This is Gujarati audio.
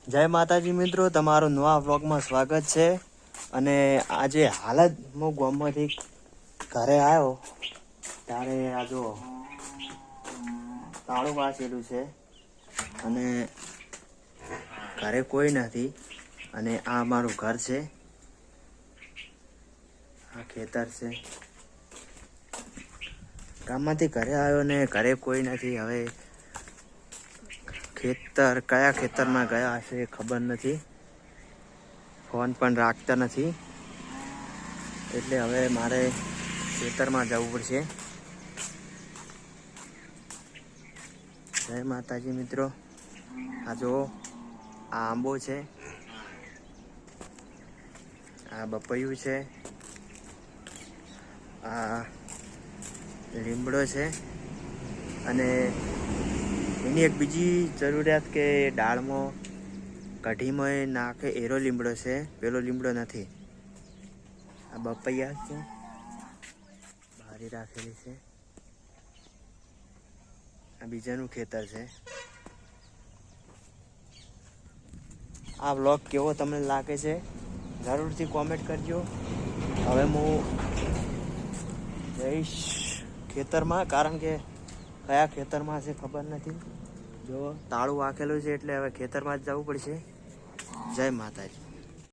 જય માતાજી મિત્રો, તમારું નવા વ્લોગમાં સ્વાગત છે। અને આજે હાલ જ હું ગામમાંથી ઘરે આવ્યો ત્યારે આ જો તાળું વાંચેલું છે અને ઘરે કોઈ નથી અને આ અમારું ઘર છે, આ ખેતર છે। ગામમાંથી ઘરે આવ્યો ને ઘરે કોઈ નથી। હવે ખેતર કયા ખેતરમાં ગયા હશે ખબર નથી, ફોન પણ રાખતા નથી, એટલે હવે મારે ખેતરમાં જવું પડશે। જય માતાજી મિત્રો, આ જો આ આંબો છે, આ બપૈયું છે, આ લીમડો છે અને એની એક બીજી જરૂરિયાત કે દાળમાં કઢીમાં નાખે એરો લીમડો છે, પેલો લીમડો નથી। આ બપૈયા છે, બારી રાખેલી છે, આ બીજાનું ખેતર છે। આ વ્લોગ કેવો તમને લાગે છે જરૂરથી કોમેન્ટ કરજો। હવે હું જઈશ ખેતરમાં, કારણ કે કયા ખેતરમાં છે ખબર નથી। જો તાળું વાંખેલું છે એટલે હવે ખેતરમાં જ જવું પડશે। જય માતાજી।